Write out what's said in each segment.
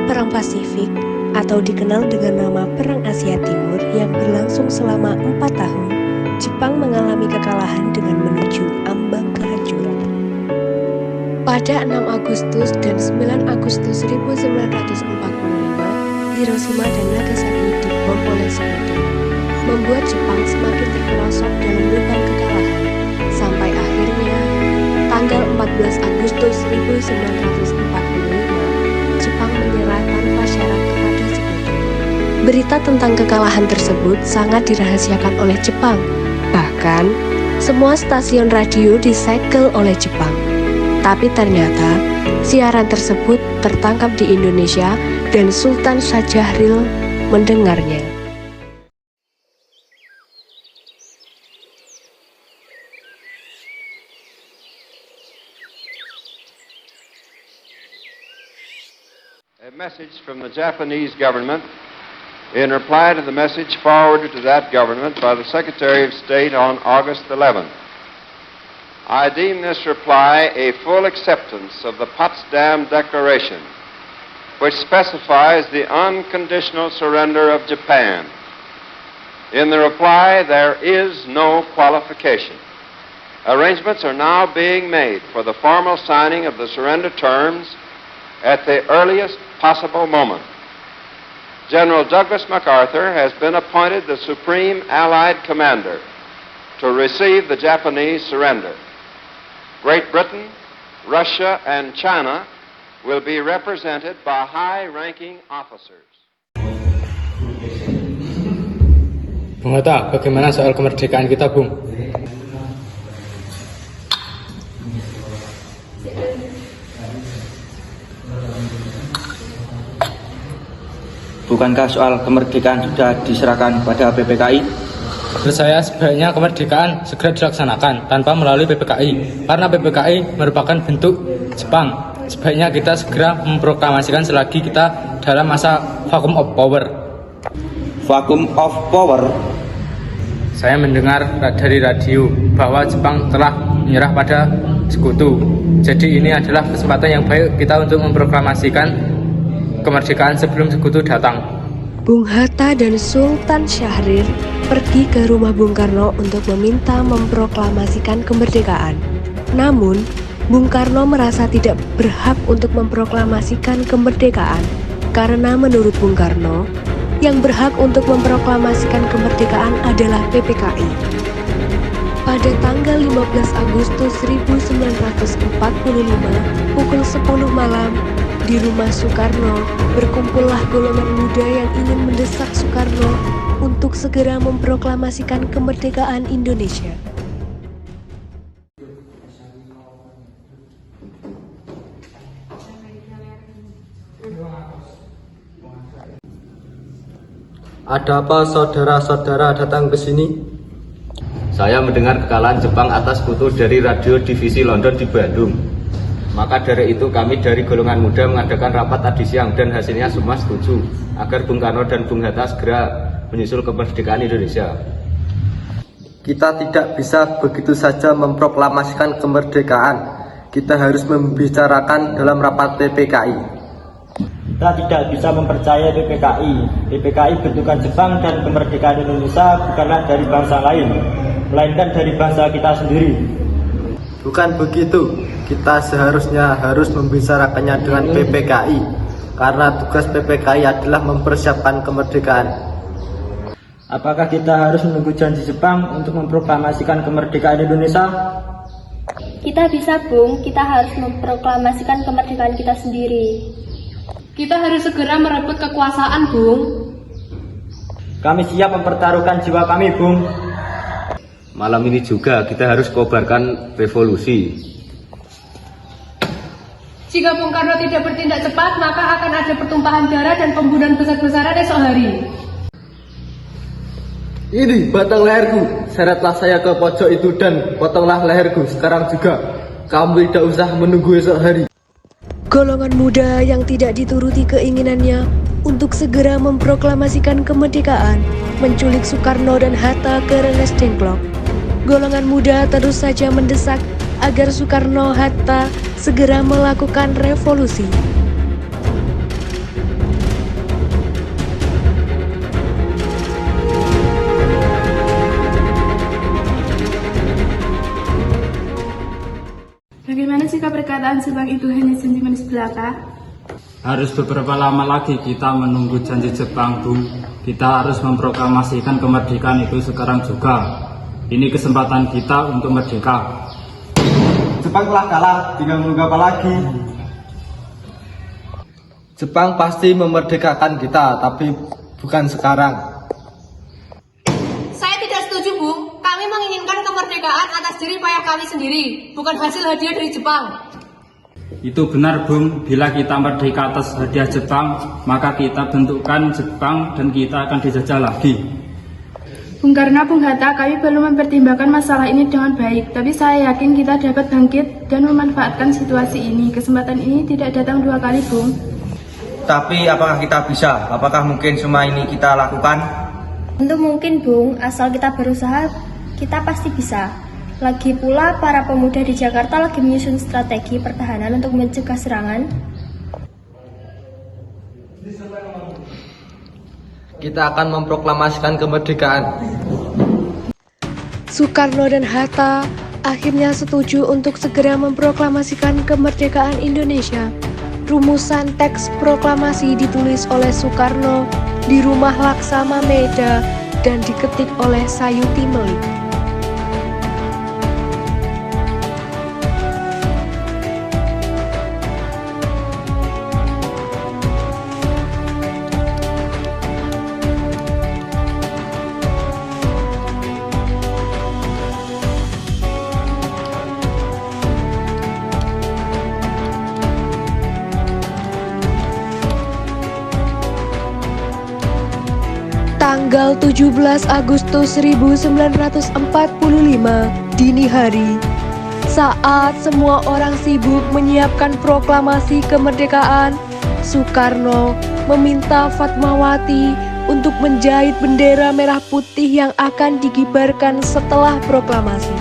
Perang Pasifik atau dikenal dengan nama Perang Asia Timur yang berlangsung selama 4 tahun, Jepang mengalami kekalahan dengan menuju ambang kehancuran. Pada 6 Agustus dan 9 Agustus 1945, Hiroshima dan Nagasaki dibom oleh sekutu, membuat Jepang semakin terperosok dalam lubang kekalahan, sampai akhirnya tanggal 14 Agustus 1945, Jepang menyerah tanpa syarat kepada sekutu. Berita tentang kekalahan tersebut sangat dirahasiakan oleh Jepang. Bahkan, semua stasiun radio disegel oleh Jepang. Tapi ternyata, siaran tersebut tertangkap di Indonesia dan Sultan Syahrir mendengarnya. A message from the Japanese government in reply to the message forwarded to that government by the Secretary of State on August 11th. I deem this reply a full acceptance of the Potsdam Declaration, which specifies the unconditional surrender of Japan. In the reply, there is no qualification. Arrangements are now being made for the formal signing of the surrender terms at the earliest possible moment. General Douglas MacArthur has been appointed the Supreme Allied Commander to receive the Japanese surrender. Great Britain, Russia, and China will be represented by high-ranking officers. Bung Hatta, bagaimana soal kemerdekaan kita, Bung? Bukankah soal kemerdekaan sudah diserahkan pada PPKI? Menurut saya sebaiknya kemerdekaan segera dilaksanakan tanpa melalui PPKI, karena PPKI merupakan bentuk Jepang. Sebaiknya kita segera memproklamasikan selagi kita dalam masa vacuum of power. Vacuum of power? Saya mendengar dari radio bahwa Jepang telah menyerah pada sekutu. Jadi ini adalah kesempatan yang baik kita untuk memproklamasikan kemerdekaan sebelum sekutu datang. Bung Hatta dan Sultan Syahrir pergi ke rumah Bung Karno untuk meminta memproklamasikan kemerdekaan. Namun, Bung Karno merasa tidak berhak untuk memproklamasikan kemerdekaan karena menurut Bung Karno, yang berhak untuk memproklamasikan kemerdekaan adalah PPKI. Pada tanggal 15 Agustus 1945, pukul 10 malam, di rumah Soekarno, berkumpullah golongan muda yang ingin mendesak Soekarno untuk segera memproklamasikan kemerdekaan Indonesia. Ada apa saudara-saudara datang ke sini? Saya mendengar kekalahan Jepang atas sekutu dari radio divisi London di Bandung. Maka dari itu kami dari golongan muda mengadakan rapat tadi siang dan hasilnya semua setuju agar Bung Karno dan Bung Hatta segera menyusul kemerdekaan Indonesia. Kita tidak bisa begitu saja memproklamasikan kemerdekaan. Kita harus membicarakan dalam rapat PPKI. Kita tidak bisa mempercayai PPKI. PPKI bentukan Jepang dan kemerdekaan Indonesia bukanlah dari bangsa lain, melainkan dari bangsa kita sendiri. Bukan begitu, kita seharusnya harus membicarakannya dengan PPKI, karena tugas PPKI adalah mempersiapkan kemerdekaan. Apakah kita harus menunggu janji Jepang untuk memproklamasikan kemerdekaan Indonesia? Kita bisa, Bung. Kita harus memproklamasikan kemerdekaan kita sendiri. Kita harus segera merebut kekuasaan, Bung. Kami siap mempertaruhkan jiwa kami, Bung. Malam ini juga kita harus kobarkan revolusi. Jika Bung Karno tidak bertindak cepat, maka akan ada pertumpahan darah dan pembunuhan besar-besaran esok hari. Ini batang leherku, seretlah saya ke pojok itu dan potonglah leherku sekarang juga. Kamu tidak usah menunggu esok hari. Golongan muda yang tidak dituruti keinginannya untuk segera memproklamasikan kemerdekaan menculik Soekarno dan Hatta ke Rengas Dengklok. Golongan muda terus saja mendesak agar Soekarno-Hatta segera melakukan revolusi. perkataan Jepang itu hanya sentimen belaka? Harus beberapa lama lagi kita menunggu janji Jepang, Bung. Kita harus memproklamasikan kemerdekaan itu sekarang juga. Ini kesempatan kita untuk merdeka. Jepang telah kalah, tinggal menunggu apa lagi? Jepang pasti memerdekakan kita, tapi bukan sekarang. Saya tidak setuju, Bung. Kami menginginkan kemerdekaan atas diri payah kami sendiri, bukan hasil hadiah dari Jepang. Itu benar, Bung. Bila kita merdeka atas hadiah Jepang, maka kita bentukkan Jepang dan kita akan dijajah lagi. Bung Karno, Bung Hatta, kami perlu mempertimbangkan masalah ini dengan baik. Tapi saya yakin kita dapat bangkit dan memanfaatkan situasi ini. Kesempatan ini tidak datang dua kali, Bung. Tapi apakah kita bisa? Apakah mungkin semua ini kita lakukan? Tentu mungkin, Bung, asal kita berusaha, kita pasti bisa. Lagi pula, para pemuda di Jakarta lagi menyusun strategi pertahanan untuk mencegah serangan. Kita akan memproklamasikan kemerdekaan. Soekarno dan Hatta akhirnya setuju untuk segera memproklamasikan kemerdekaan Indonesia. Rumusan teks proklamasi ditulis oleh Soekarno di rumah Laksama Meda dan diketik oleh Sayuti Melik. Tanggal 17 Agustus 1945 dini hari, saat semua orang sibuk menyiapkan proklamasi kemerdekaan, Soekarno meminta Fatmawati untuk menjahit bendera merah putih yang akan dikibarkan setelah proklamasi.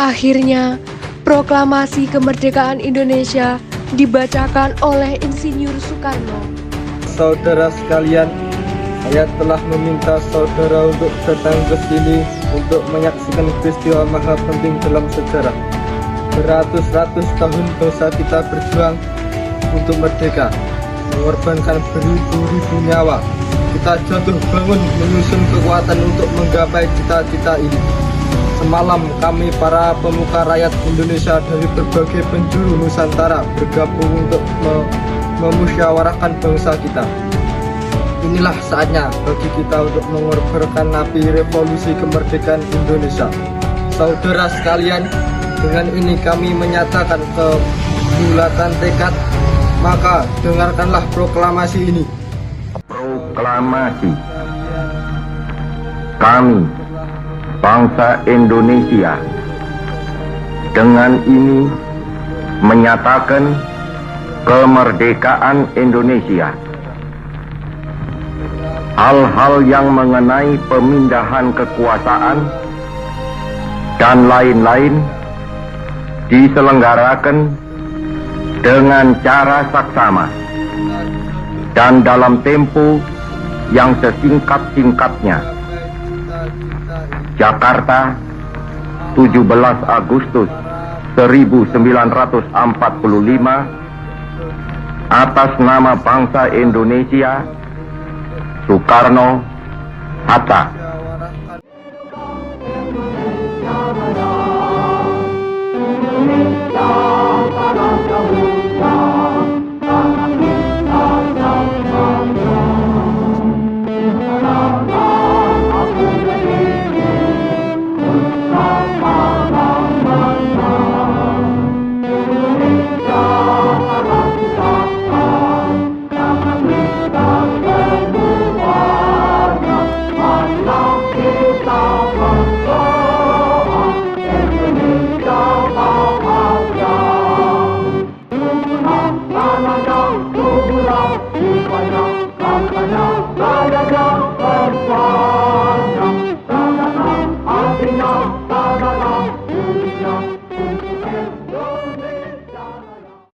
Akhirnya, proklamasi kemerdekaan Indonesia dibacakan oleh Insinyur Soekarno. Saudara sekalian, saya telah meminta saudara untuk datang ke sini untuk menyaksikan peristiwa maha penting dalam sejarah. Beratus-ratus tahun bangsa kita berjuang untuk merdeka, mengorbankan beribu-ribu nyawa. Kita jatuh bangun menyusun kekuatan untuk menggapai cita-cita ini. Semalam kami para pemuka rakyat Indonesia dari berbagai penjuru Nusantara bergabung untuk memusyawarahkan bangsa kita. Inilah saatnya bagi kita untuk mengorbankan api revolusi kemerdekaan Indonesia. Saudara sekalian, dengan ini kami menyatakan kebulatan tekad, maka dengarkanlah proklamasi ini. Proklamasi. Kami, bangsa Indonesia, dengan ini menyatakan kemerdekaan Indonesia. Hal-hal yang mengenai pemindahan kekuasaan dan lain-lain diselenggarakan dengan cara saksama dan dalam tempo yang sesingkat-singkatnya. Jakarta, 17 Agustus 1945, atas nama bangsa Indonesia, Soekarno, Hatta.